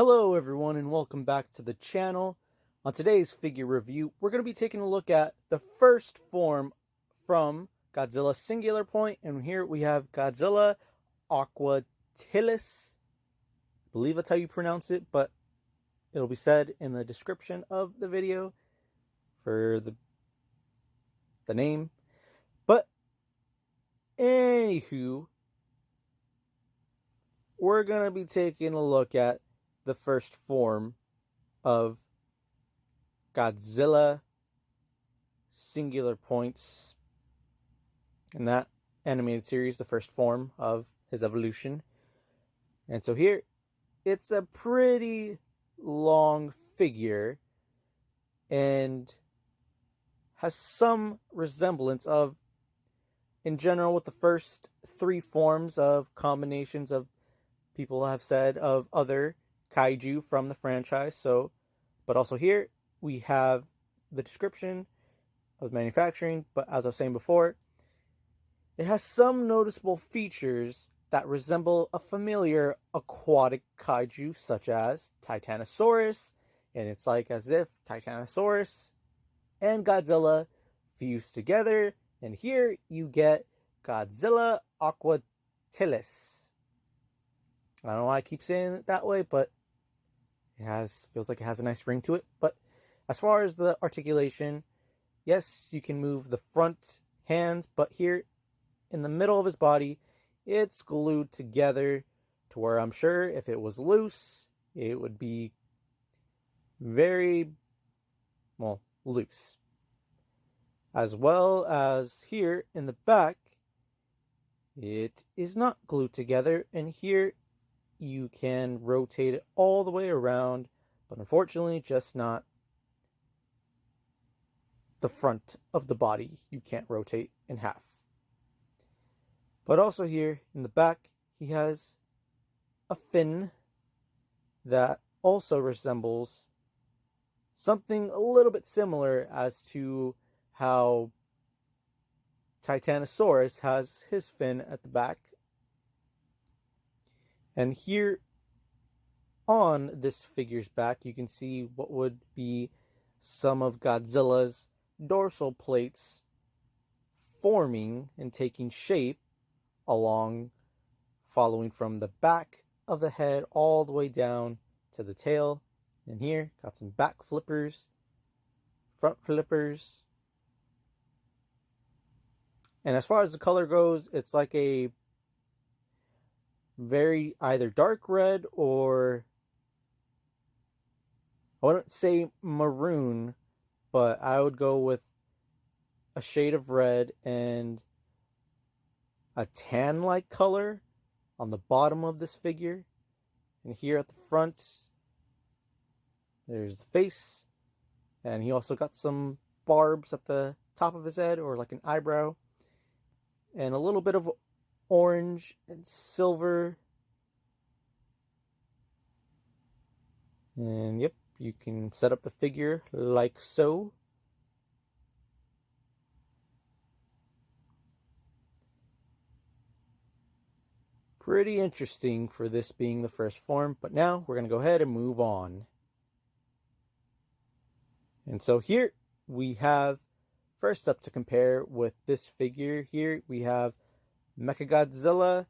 Hello everyone and welcome back to the channel. On today's figure review, we're going to be taking a look at the first form from Godzilla Singular Point, and here we have Godzilla Aquatilis. I believe that's how you pronounce it, but it'll be said in the description of the video for the name. But anywho, we're going to be taking a look at the first form of Godzilla Singular Points in that animated series, the first form of his evolution. And so here, it's a pretty long figure and has some resemblance of, in general, with the first three forms of combinations of people have said of other kaiju from the franchise. So, but also here we have the description of manufacturing, but as I was saying before, it has some noticeable features that resemble a familiar aquatic kaiju such as Titanosaurus, and it's like as if Titanosaurus and Godzilla fused together, and here you get Godzilla Aquatilis. I don't know why I keep saying it that way, but feels like it has a nice ring to it. But as far as the articulation, yes, you can move the front hands, but here in the middle of his body, it's glued together to where I'm sure if it was loose, it would be very, well, loose. As well as here in the back, it is not glued together, and here you can rotate it all the way around, but unfortunately just not the front of the body. You can't rotate in half. But also here in the back, he has a fin that also resembles something a little bit similar as to how Titanosaurus has his fin at the back. And here on this figure's back, you can see what would be some of Godzilla's dorsal plates forming and taking shape along, following from the back of the head all the way down to the tail. And here, got some back flippers, front flippers. And as far as the color goes, it's like a very either dark red or, I wouldn't say maroon, but I would go with a shade of red and a tan-like color on the bottom of this figure. And here at the front, there's the face, and he also got some barbs at the top of his head, or like an eyebrow, and a little bit of orange and silver. And yep, you can set up the figure like so. Pretty interesting for this being the first form, but now we're going to go ahead and move on. And so here we have, first up to compare with this figure here, we have MechaGodzilla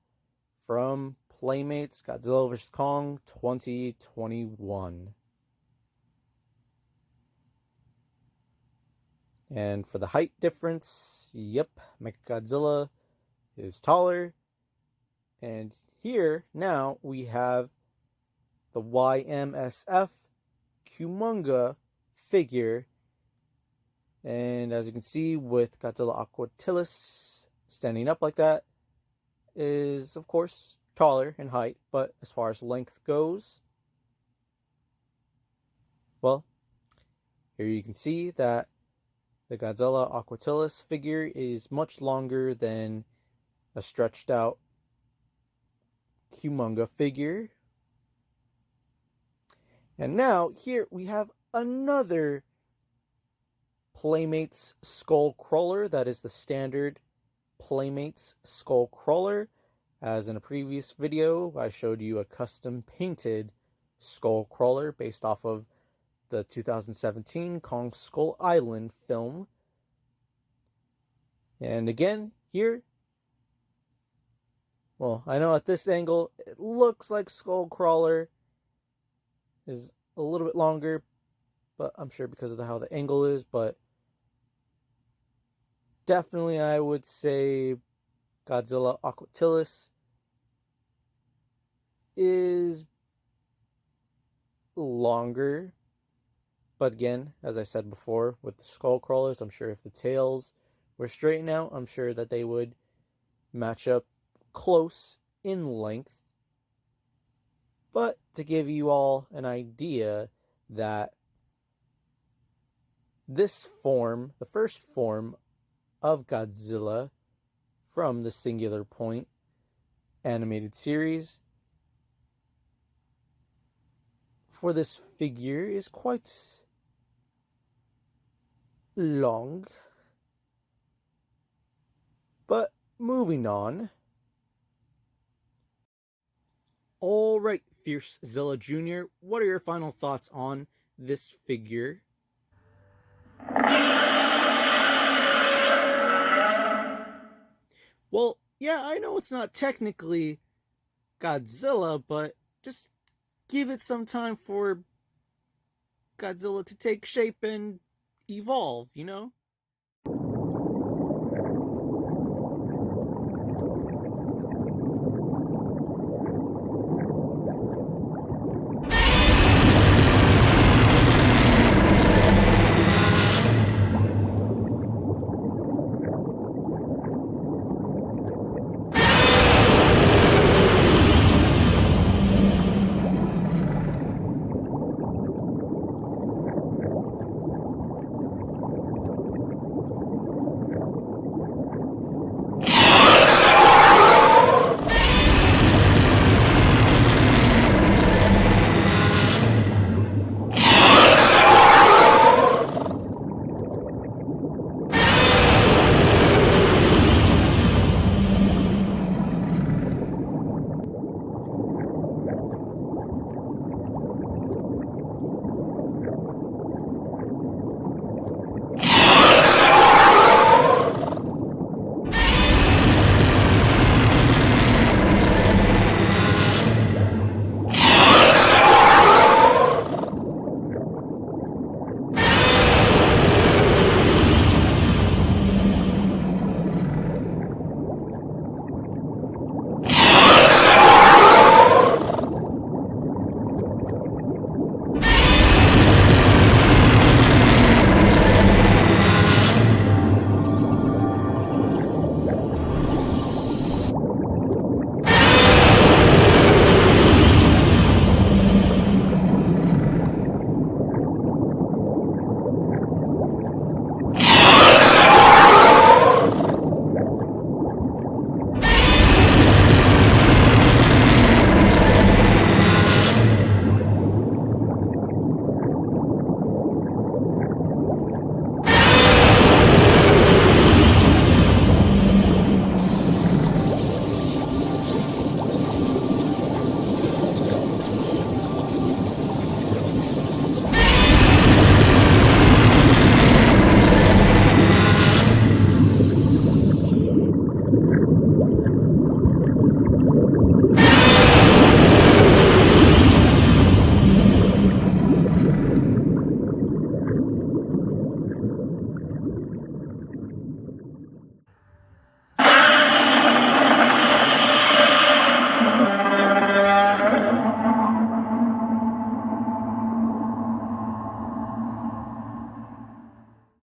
from Playmates, Godzilla vs. Kong 2021. And for the height difference, yep, MechaGodzilla is taller. And here now we have the Y-MSF Kumonga figure. And as you can see, with Godzilla Aquatilis standing up like that, is of course taller in height, but as far as length goes, well, here you can see that the Godzilla Aquatilis figure is much longer than a stretched out Kumonga figure. And now here we have another Playmates Skullcrawler. That is the standard Playmates Skullcrawler. As in a previous video, I showed you a custom painted Skullcrawler, based off of the 2017 Kong Skull Island film. And again, here, well, I know at this angle, it looks like Skullcrawler is a little bit longer, but I'm sure because of how the angle is, but definitely I would say Godzilla Aquatilis is longer. But again, as I said before, with the Skullcrawlers, I'm sure if the tails were straightened out, I'm sure that they would match up close in length. But to give you all an idea that this form, the first form of Godzilla from the Singular Point animated series, for this figure is quite long. But moving on. Alright, Fierce Zilla Jr., what are your final thoughts on this figure? Well, yeah, I know it's not technically Godzilla, but just give it some time for Godzilla to take shape and evolve, you know?